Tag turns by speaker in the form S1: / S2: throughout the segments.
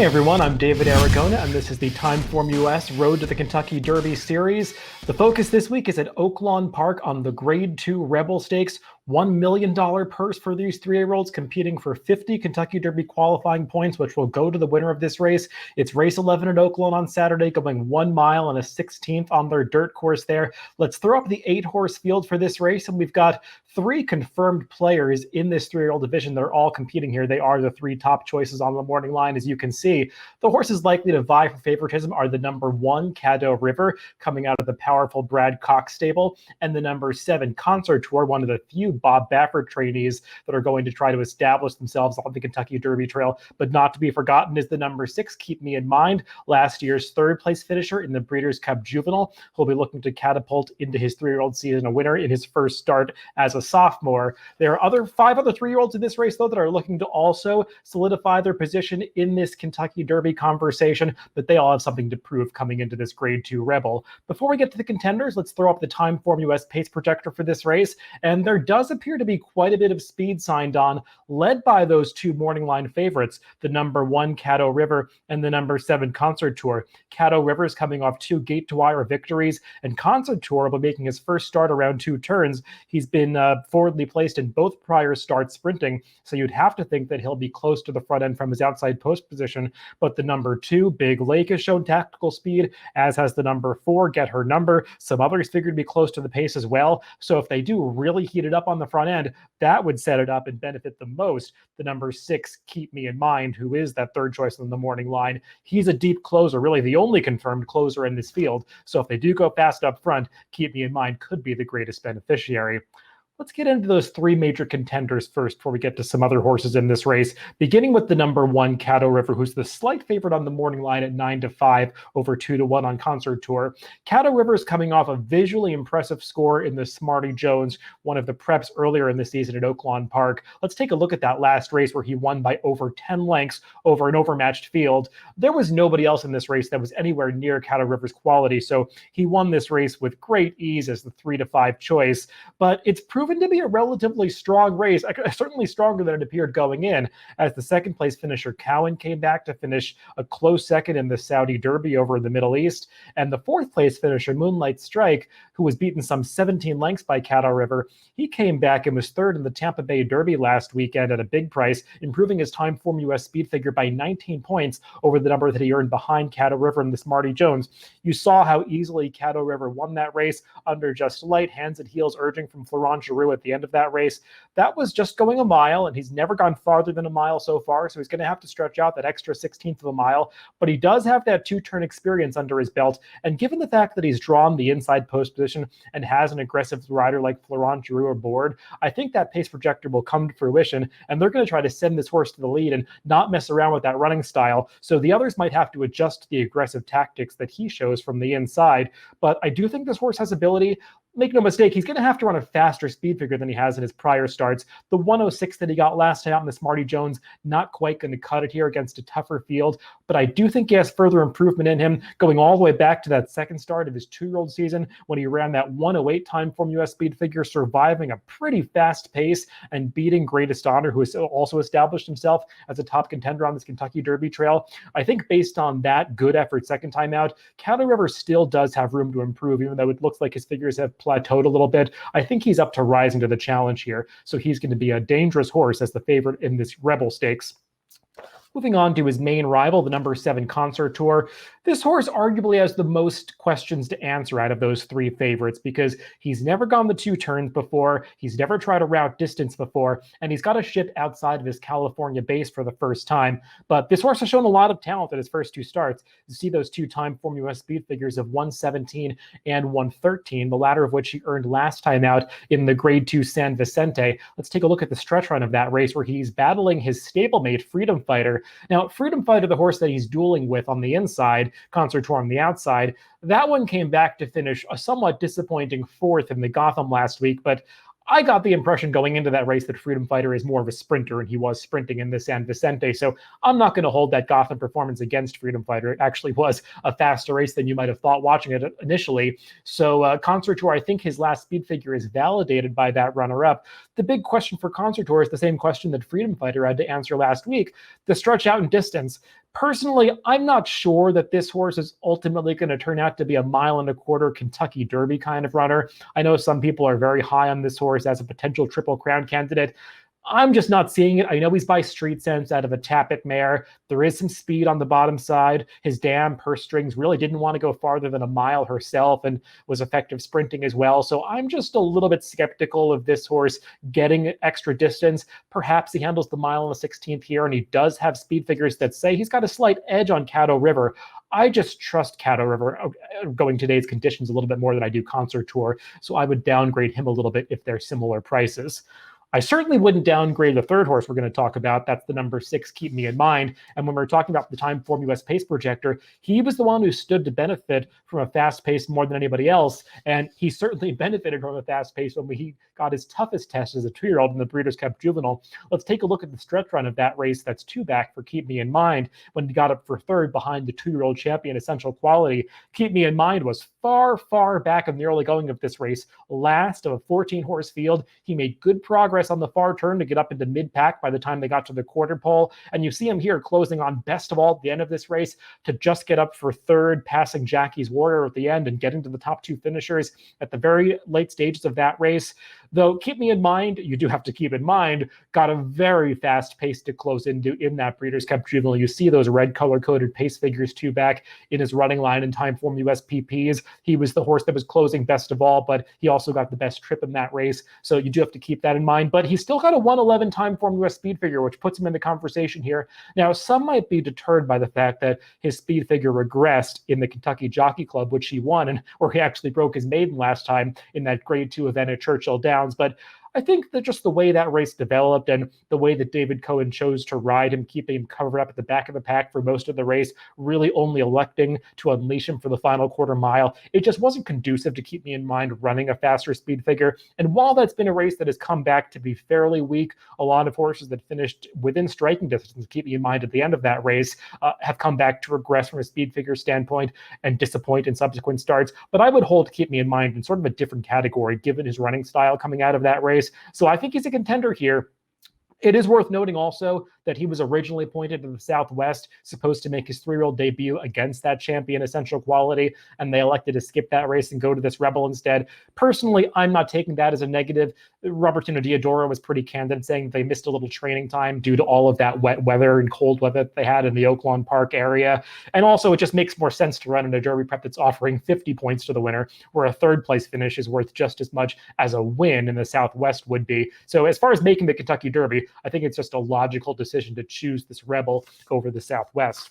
S1: Hi everyone, I'm David Aragona, and this is the TimeformUS Road to the Kentucky Derby series. The focus this week is at Oaklawn Park on the Grade 2 Rebel Stakes. $1 million purse for these 3-year-olds competing for 50 Kentucky Derby qualifying points, which will go to the winner of this race. It's race 11 at Oaklawn on Saturday, going 1 mile and a 16th on their dirt course there. Let's throw up the 8-horse field for this race, and we've got 3 confirmed players in this 3-year-old division. They're all competing here. They are the 3 top choices on the morning line, as you can see. The horses likely to vie for favoritism are the number 1, Caddo River, coming out of the powerful Brad Cox stable, and the number 7, Concert Tour, one of the few Bob Baffert trainees that are going to try to establish themselves on the Kentucky Derby trail. But not to be forgotten is the number 6, Keep Me in Mind, last year's 3rd place finisher in the Breeders' Cup Juvenile, who'll be looking to catapult into his 3-year-old season a winner in his first start as a sophomore. There are 5 other 3-year-olds in this race, though, that are looking to also solidify their position in this Kentucky Derby conversation, but they all have something to prove coming into this Grade 2 Rebel. Before we get to the contenders, let's throw up the TimeformUS pace projector for this race, and there does appear to be quite a bit of speed signed on, led by those 2 morning line favorites, the number 1, Caddo River, and the number 7, Concert Tour. Caddo River is coming off 2 gate-to-wire victories, and Concert Tour will be making his first start around 2 turns. He's been forwardly placed in both prior starts sprinting, so you'd have to think that he'll be close to the front end from his outside post position. But the number 2, Big Lake, has shown tactical speed, as has the number 4, Get Her Number. Some others figured to be close to the pace as well, so if they do really heat it up on the front end, that would set it up and benefit the most. The number 6, Keep Me in Mind, who is that 3rd choice on the morning line. He's a deep closer, really the only confirmed closer in this field, so if they do go fast up front, Keep Me in Mind could be the greatest beneficiary. Let's get into those 3 major contenders first before we get to some other horses in this race, beginning with the number 1, Caddo River, who's the slight favorite on the morning line at 9-5 over 2-1 on Concert Tour. Caddo River is coming off a visually impressive score in the Smarty Jones, one of the preps earlier in the season at Oaklawn Park. Let's take a look at that last race where he won by over 10 lengths over an overmatched field. There was nobody else in this race that was anywhere near Caddo River's quality, so he won this race with great ease as the 3-5 choice. But it's proven to be a relatively strong race, certainly stronger than it appeared going in, as the 2nd place finisher Cowan came back to finish a close 2nd in the Saudi Derby over in the Middle East, and the 4th place finisher Moonlight Strike, who was beaten some 17 lengths by Caddo River, he came back and was 3rd in the Tampa Bay Derby last weekend at a big price, improving his TimeformUS speed figure by 19 points over the number that he earned behind Caddo River and the Smarty Jones. You saw how easily Caddo River won that race under just light hands and heels urging from Florent Giroux at the end of that race. That was just going a mile, and he's never gone farther than a mile so far, so he's going to have to stretch out that extra 16th of a mile, but he does have that 2-turn experience under his belt, and given the fact that he's drawn the inside post position and has an aggressive rider like Florent Giroux aboard, I think that pace projector will come to fruition, and they're going to try to send this horse to the lead and not mess around with that running style, so the others might have to adjust to the aggressive tactics that he shows from the inside. But I do think this horse has ability. Make no mistake, he's going to have to run a faster speed figure than he has in his prior starts. The 106 that he got last time out in the Smarty Jones, not quite going to cut it here against a tougher field, but I do think he has further improvement in him, going all the way back to that 2nd start of his 2-year-old season when he ran that 108 TimeformUS speed figure, surviving a pretty fast pace and beating Greatest Honor, who has also established himself as a top contender on this Kentucky Derby trail. I think based on that good effort 2nd time out, Caddo River still does have room to improve, even though it looks like his figures have plateaued a little bit. I think he's up to rising to the challenge here, so he's going to be a dangerous horse as the favorite in this Rebel Stakes. Moving on to his main rival, the number 7, Concert Tour. This horse arguably has the most questions to answer out of those 3 favorites because he's never gone the 2 turns before, he's never tried a route distance before, and he's got a ship outside of his California base for the first time. But this horse has shown a lot of talent at his first 2 starts. You see those 2 TimeformUS speed figures of 117 and 113, the latter of which he earned last time out in the Grade 2 San Vicente. Let's take a look at the stretch run of that race where he's battling his stablemate Freedom Fighter. Now, Freedom Fighter, the horse that he's dueling with on the inside, Concert Tour on the outside, that one came back to finish a somewhat disappointing 4th in the Gotham last week, but I got the impression going into that race that Freedom Fighter is more of a sprinter, and he was sprinting in the San Vicente, so I'm not going to hold that Gotham performance against Freedom Fighter. It actually was a faster race than you might have thought watching it initially. So Concert Tour, I think his last speed figure is validated by that runner-up. The big question for Concert Tour is the same question that Freedom Fighter had to answer last week. The stretch out in distance. Personally, I'm not sure that this horse is ultimately going to turn out to be a 1.25 mile Kentucky Derby kind of runner. I know some people are very high on this horse as a potential Triple Crown candidate. I'm just not seeing it. I know he's by street sense out of a Tapit mare. There is some speed on the bottom side. His dam purse strings really didn't want to go farther than a mile herself and was effective sprinting as well. So I'm just a little bit skeptical of this horse getting extra distance. Perhaps he handles the 1.16 here, and he does have speed figures that say he's got a slight edge on Caddo River. I just trust Caddo River going today's conditions a little bit more than I do Concert Tour. So I would downgrade him a little bit if they're similar prices. I certainly wouldn't downgrade the third horse we're going to talk about. That's the number 6, Keep Me in Mind. And when we're talking about the TimeformUS pace projector, he was the one who stood to benefit from a fast pace more than anybody else. And he certainly benefited from a fast pace when he got his toughest test as a 2-year-old in the Breeders' Cup Juvenile. Let's take a look at the stretch run of that race. That's 2 back for Keep Me in Mind when he got up for 3rd behind the 2-year-old champion Essential Quality. Keep Me in Mind was far, far back in the early going of this race. Last of a 14-horse field. He made good progress on the far turn to get up into mid-pack by the time they got to the quarter pole. And you see him here closing on best of all at the end of this race to just get up for 3rd, passing Jackie's Warrior at the end and getting to the top 2 finishers at the very late stages of that race. Though, keep me in mind, you do have to keep in mind, got a very fast pace to close into in that Breeders' Cup Juvenile. You see those red color-coded pace figures 2 back in his running line in TimeformUS PPs. He was the horse that was closing best of all, but he also got the best trip in that race. So you do have to keep that in mind. But he's still got a 111 TimeformUS speed figure, which puts him in the conversation here. Now, some might be deterred by the fact that his speed figure regressed in the Kentucky Jockey Club, which he won, and where he actually broke his maiden last time in that Grade 2 event at Churchill Downs. But I think that just the way that race developed and the way that David Cohen chose to ride him, keeping him covered up at the back of the pack for most of the race, really only electing to unleash him for the final quarter mile, it just wasn't conducive to keep me in mind running a faster speed figure. And while that's been a race that has come back to be fairly weak, a lot of horses that finished within striking distance, keep me in mind at the end of that race, have come back to regress from a speed figure standpoint and disappoint in subsequent starts. But I would hold keep me in mind in sort of a different category given his running style coming out of that race. So I think he's a contender here. It is worth noting also that he was originally appointed to the Southwest, supposed to make his 3-year-old debut against that champion Essential Quality, and they elected to skip that race and go to this Rebel instead. Personally, I'm not taking that as a negative. Robertino Diodoro was pretty candid, saying they missed a little training time due to all of that wet weather and cold weather that they had in the Oaklawn Park area. And also, it just makes more sense to run in a Derby prep that's offering 50 points to the winner, where a 3rd place finish is worth just as much as a win in the Southwest would be. So as far as making the Kentucky Derby, I think it's just a logical decision to choose this Rebel over the Southwest.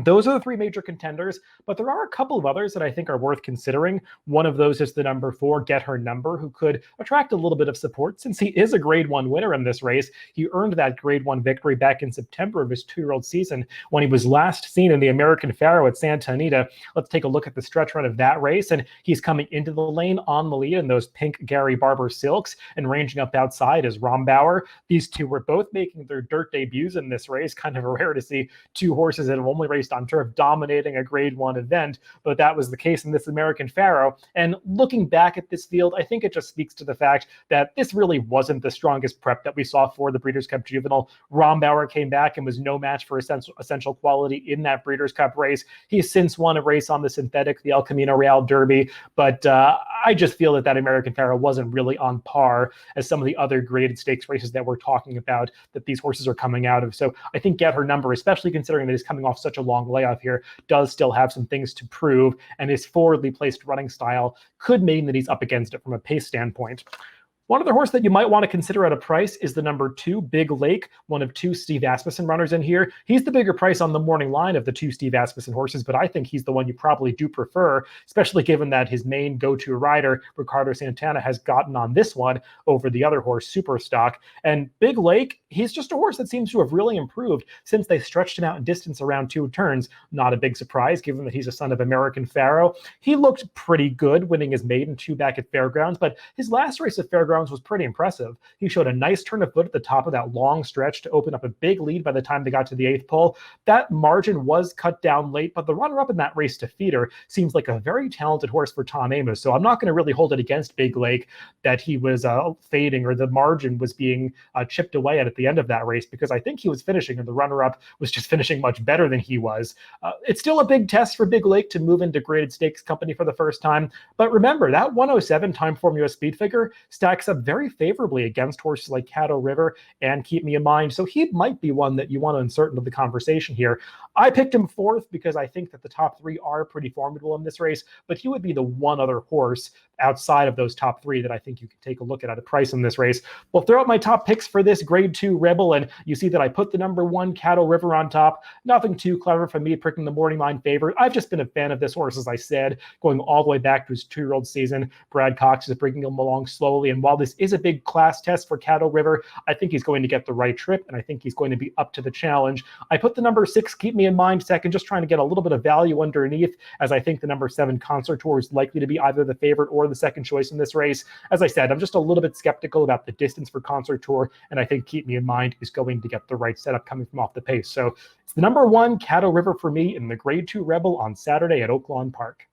S1: Those are the 3 major contenders, but there are a couple of others that I think are worth considering. One of those is the number 4, Get Her Number, who could attract a little bit of support since he is a Grade 1 winner in this race. He earned that Grade 1 victory back in September of his 2-year-old season when he was last seen in the American Pharoah at Santa Anita. Let's take a look at the stretch run of that race, and he's coming into the lane on the lead in those pink Gary Barber silks, and ranging up outside is Rombauer. These two were both making their dirt debuts in this race. Kind of rare to see 2 horses that have only raced on turf dominating a Grade 1 event, but that was the case in this American Pharoah. And looking back at this field, I think it just speaks to the fact that this really wasn't the strongest prep that we saw for the Breeders' Cup Juvenile. Rombauer came back and was no match for Essential Quality in that Breeders' Cup race. He's since won a race on the synthetic, the El Camino Real Derby, but I just feel that American Pharoah wasn't really on par as some of the other graded stakes races that we're talking about that these horses are coming out of. So I think Get Her Number, especially considering that he's coming off such a long layoff here, does still have some things to prove, and his forwardly placed running style could mean that he's up against it from a pace standpoint. One other horse that you might want to consider at a price is the number 2, Big Lake, one of 2 Steve Asmussen runners in here. He's the bigger price on the morning line of the 2 Steve Asmussen horses, but I think he's the one you probably do prefer, especially given that his main go-to rider, Ricardo Santana, has gotten on this one over the other horse, Superstock. And Big Lake, he's just a horse that seems to have really improved since they stretched him out in distance around 2 turns. Not a big surprise, given that he's a son of American Pharoah. He looked pretty good winning his maiden 2 back at Fairgrounds, but his last race at Fairgrounds was pretty impressive. He showed a nice turn of foot at the top of that long stretch to open up a big lead by the time they got to the 8th pole. That margin was cut down late, but the runner-up in that race to Feeder seems like a very talented horse for Tom Amoss, so I'm not going to really hold it against Big Lake that he was fading or the margin was being chipped away at the end of that race because I think he was finishing and the runner-up was just finishing much better than he was. It's still a big test for Big Lake to move into graded stakes company for the first time. But remember, that 107 TimeformUS speed figure stacks up very favorably against horses like Caddo River and Keep Me in Mind. So he might be one that you want to insert into the conversation here. I picked him fourth because I think that the top three are pretty formidable in this race, but he would be the one other horse outside of those top three that I think you could take a look at a price in this race. We'll throw out my top picks for this grade 2 Rebel, and you see that I put the number 1 Caddo River on top. Nothing too clever from me picking the morning line favorite. I've just been a fan of this horse, as I said, going all the way back to his 2-year-old season. Brad Cox is bringing him along slowly, and while this is a big class test for Caddo River, I think he's going to get the right trip, and I think he's going to be up to the challenge. I put the number 6 Keep Me in Mind second, just trying to get a little bit of value underneath, as I think the number 7 Concert Tour is likely to be either the favorite or the second choice in this race. As I said, I'm just a little bit skeptical about the distance for Concert Tour, and I think Keep Me in Mind is going to get the right setup coming from off the pace. So it's the number 1 Caddo River for me in the grade 2 Rebel on Saturday at Oaklawn Park.